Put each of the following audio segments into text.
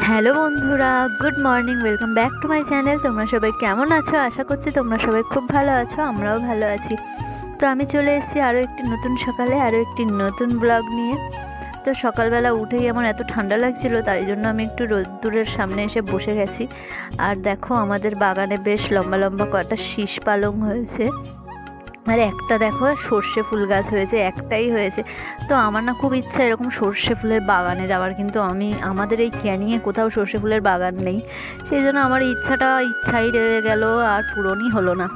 Hello বন্ধুরা, good morning. Welcome back to my channel. তোমরা সবাই কেমন আছো? আশা করছি তোমরা সবাই খুব ভালো আছো, আমরাও ভালো আছি। তো আমি চলে এসেছি আরও একটি নতুন সকালে, আরও একটি নতুন ব্লগ নিয়ে। তো সকালবেলা উঠেই আমার এত ঠান্ডা লাগছিল, তাই জন্য আমি একটু রোদ্দুরের সামনে এসে বসে গেছি। আর দেখো, আমাদের বাগানে বেশ লম্বা লম্বা কয়েকটা শীষ পালং হয়েছে, আর একটা দেখো সর্ষে ফুল গাছ হয়েছে, একটাই হয়েছে। তো আমার না খুব ইচ্ছা এরকম সর্ষে ফুলের বাগানে যাওয়ার, কিন্তু আমাদের এই ক্যানিংয়ে কোথাও সর্ষে ফুলের বাগান নেই। সেই জন্য আমার ইচ্ছাই রয়ে গেল, আর পূরণই হলো না।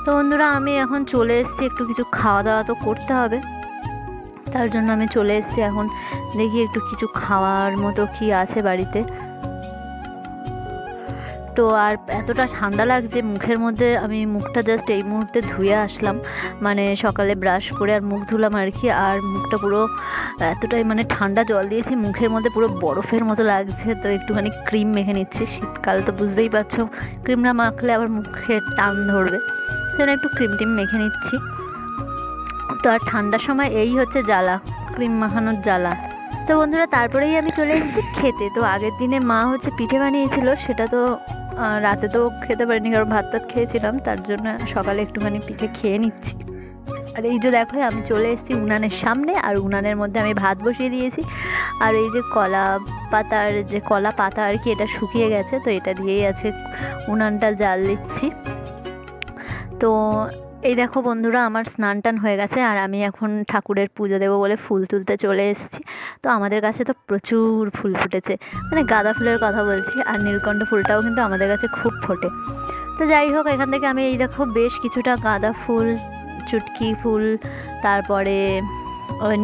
তো বন্ধুরা, আমি এখন চলে এসেছি, একটু কিছু খাওয়া দাওয়া তো করতে হবে, তার জন্য আমি চলে এসেছি। এখন দেখি একটু কিছু খাওয়ার মতো কি আছে বাড়িতে। তো আর এতটা ঠান্ডা লাগছে মুখের মধ্যে, আমি মুখটা জাস্ট এই মুহূর্তে ধুয়ে আসলাম, মানে সকালে ব্রাশ করে আর মুখ ধুলাম আর কি। আর মুখটা পুরো এতটাই মানে ঠান্ডা জল দিয়েছি, মুখের মধ্যে পুরো বরফের মতো লাগছে। তো একটুখানি ক্রিম মেখে নিচ্ছি, শীতকাল তো বুঝতেই পারছো, ক্রিম না মাখলে আবার মুখে টান ধরবে, সেজন্য একটু ক্রিম টিম মেখে নিচ্ছি। তো আর ঠান্ডার সময় এই হচ্ছে জ্বালা, ক্রিম মাখানোর জ্বালা। তো বন্ধুরা, তারপরেই আমি চলে এসেছি খেতে। তো আগের দিনে মা হচ্ছে পিঠে বানিয়েছিল, সেটা তো রাতে তো খেতে পারিনি, কারণ ভাত টাত খেয়েছিলাম, তার জন্য সকালে একটুখানি পিঠে খেয়ে নিচ্ছি। আর এই যে দেখো, আমি চলে এসেছি উনানের সামনে, আর উনানের মধ্যে আমি ভাত বসিয়ে দিয়েছি। আর এই যে কলা পাতা আর কি, এটা শুকিয়ে গেছে, তো এটা দিয়েই আছে উনানটা জাল দিচ্ছি। তো এই দেখো বন্ধুরা, আমার স্নান টান হয়ে গেছে, আর আমি এখন ঠাকুরের পুজো দেবো বলে ফুল তুলতে চলে এসেছি। তো আমাদের কাছে তো প্রচুর ফুল ফুটেছে, মানে গাঁদা ফুলের কথা বলছি, আর নীলকণ্ঠ ফুলটাও কিন্তু আমাদের কাছে খুব ফোটে। তো যাই হোক, এখান থেকে আমি এই দেখো বেশ কিছুটা গাঁদা ফুল, চুটকি ফুল, তারপরে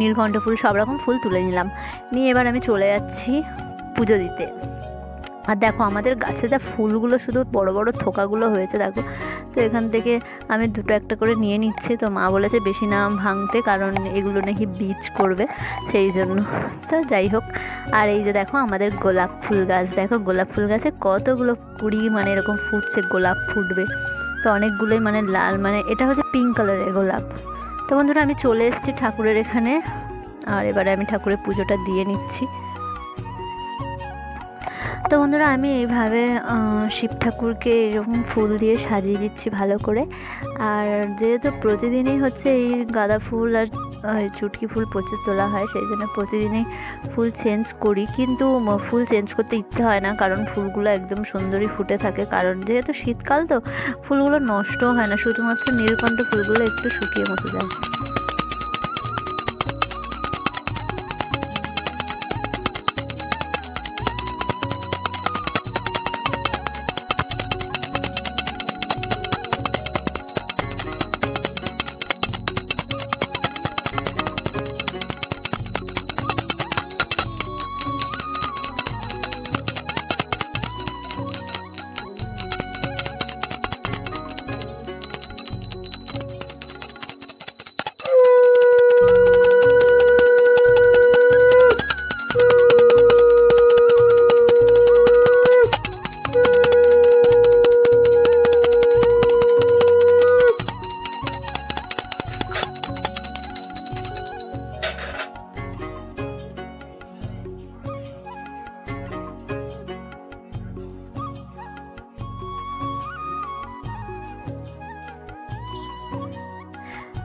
নীলকণ্ঠ ফুল, সব রকম ফুল তুলে নিলাম, নিয়ে এবার আমি চলে যাচ্ছি পুজো দিতে। আর দেখো, আমাদের গাছে যা ফুলগুলো, শুধু বড় বড় থোকাগুলো হয়েছে দেখো। তো এখান থেকে আমি দুটো একটা করে নিয়ে নিচ্ছি। তো মা বলেছে বেশি না ভাঙতে, কারণ এগুলো নাকি বীজ করবে, সেই জন্য। তো যাই হোক, আর এই যে দেখো আমাদের গোলাপ ফুল গাছ, দেখো গোলাপ ফুল গাছে কতগুলো কুড়ি মানে এরকম ফুটছে, গোলাপ ফুটবে। তো অনেকগুলোই মানে লাল, মানে এটা হচ্ছে পিঙ্ক কালারের গোলাপ। তো বন্ধুরা, আমি চলে এসেছি ঠাকুরের এখানে, আর এবারে আমি ঠাকুরের পুজোটা দিয়ে নিচ্ছি। তো বন্ধুরা, আমি এইভাবে শিব ঠাকুরকে এরকম ফুল দিয়ে সাজিয়ে দিচ্ছি ভালো করে। আর যেহেতু প্রতিদিনই হচ্ছে এই গাঁদা ফুল আর চুটকি ফুল প্রচুর তোলা হয়, সেই জন্য প্রতিদিনই ফুল চেঞ্জ করি, কিন্তু ফুল চেঞ্জ করতে ইচ্ছে হয় না, কারণ ফুলগুলো একদম সুন্দরই ফুটে থাকে। কারণ যেহেতু শীতকাল, তো ফুলগুলো নষ্টও হয় না, শুধুমাত্র নীলকণ্ঠ ফুলগুলো একটু শুকিয়ে মতো যায়।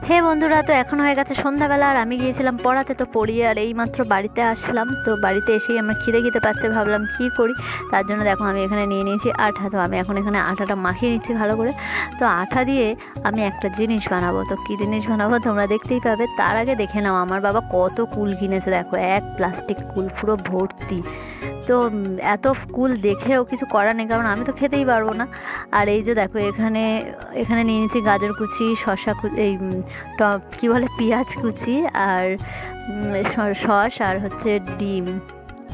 হে বন্ধুরা, তো এখন হয়ে গেছে সন্ধ্যাবেলা, আর আমি গিয়েছিলাম পড়াতে, তো পড়িয়ে আর এইমাত্র বাড়িতে আসলাম। তো বাড়িতে এসেই আমার খিদে পাচ্ছে, ভাবলাম কী করি, তার জন্য দেখো আমি এখানে নিয়ে নিয়েছি আটা। তো আমি এখন এখানে আটাটা মাখিয়ে নিচ্ছি ভালো করে। তো আটা দিয়ে আমি একটা জিনিস বানাবো, তো কী জিনিস বানাবো তোমরা দেখতেই পাবে। তার আগে দেখে নাও আমার বাবা কত কুল কিনেছে, দেখো এক প্লাস্টিক কুল পুরো ভর্তি। তো এত কুল দেখেও কিছু করার নেই, কারণ আমি তো খেতেই পারবো না। আর এই যে দেখো, এখানে নিয়ে নিচ্ছি গাজর কুচি, শসা এই কী বলে পেঁয়াজ কুচি, আর সস, আর হচ্ছে ডিম,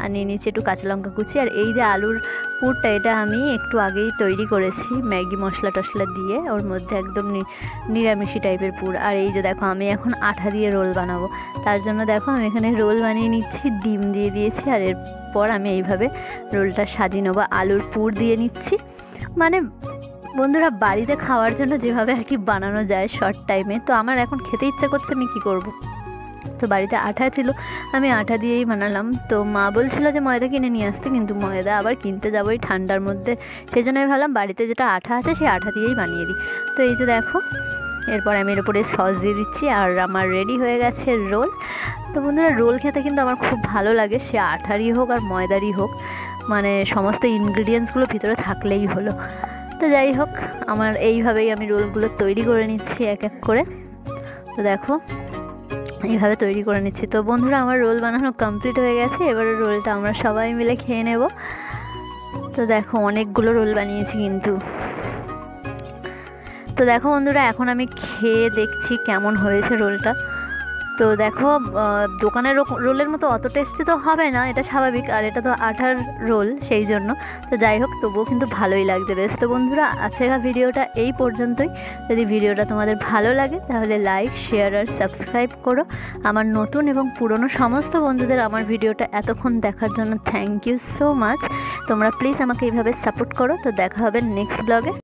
আর নিয়ে নিচ্ছি একটু কাঁচা লঙ্কা কুচি। আর এই যে আলুর পুরটা, এটা আমি একটু আগেই তৈরি করেছি ম্যাগি মশলা টশলা দিয়ে, ওর মধ্যে একদম নিরামিষি টাইপের পুর। আর এই যে দেখো, আমি এখন আঠা দিয়ে রোল বানাবো, তার জন্য দেখো আমি এখানে রোল বানিয়ে নিচ্ছি, ডিম দিয়ে দিয়েছি। আর এরপর আমি এইভাবে রোলটা সাজিয়ে নেবো, আলুর পুর দিয়ে নিচ্ছি। মানে বন্ধুরা, বাড়িতে খাওয়ার জন্য যেভাবে আর কি বানানো যায় শর্ট টাইমে, তো আমার এখন খেতে ইচ্ছা করছে, আমি কী করব। তো বাড়িতে আটা ছিল, আমি আটা দিয়েই বানালাম। তো মা বলছিল যে ময়দা কিনে নিয়ে আসতে, কিন্তু ময়দা আবার কিনতে যাবো এই ঠান্ডার মধ্যে, সেই জন্য আমি ভাবলাম বাড়িতে যেটা আটা আছে সেই আটা দিয়েই বানিয়ে দিই। তো এই যে দেখো, এরপর আমি এর উপরে সস দিয়ে দিচ্ছি, আর আমার রেডি হয়ে গেছে রোল। তো বন্ধুরা, রোল খেতে কিন্তু আমার খুব ভালো লাগে, সে আটারই হোক আর ময়দারই হোক, মানে সমস্ত ইনগ্রিডিয়েন্টসগুলো ভিতরে থাকলেই হলো। তো যাই হোক, আমার এইভাবেই আমি রোলগুলো তৈরি করে নিচ্ছি এক এক করে। তো দেখো, এইভাবে তৈরি করে নিচ্ছি। তো বন্ধুরা, আমার রোল বানানো কমপ্লিট হয়ে গেছে, এবারে রোলটা আমরা সবাই মিলে খেয়ে নেব। তো দেখো, অনেকগুলো রোল বানিয়েছি কিন্তু। তো দেখো বন্ধুরা, এখন আমি খেয়ে দেখছি কেমন হয়েছে রোলটা। তো দেখো, দোকানের রোলের মতো অত টেস্টি তো হবে না, এটা স্বাভাবিক, আর এটা তো আটার রোল, সেই জন্য। তো যাই হোক, তবুও কিন্তু ভালোই লাগছে বেশ। তো বন্ধুরা, আজকের ভিডিওটা এই পর্যন্তই। যদি ভিডিওটা তোমাদের ভালো লাগে তাহলে লাইক, শেয়ার আর সাবস্ক্রাইব করো। আমার নতুন এবং পুরনো সমস্ত বন্ধুদের আমার ভিডিওটা এতক্ষণ দেখার জন্য থ্যাংক ইউ সো মাচ। তোমরা প্লিজ আমাকে এইভাবে সাপোর্ট করো। তো দেখা হবে নেক্সট ব্লগে।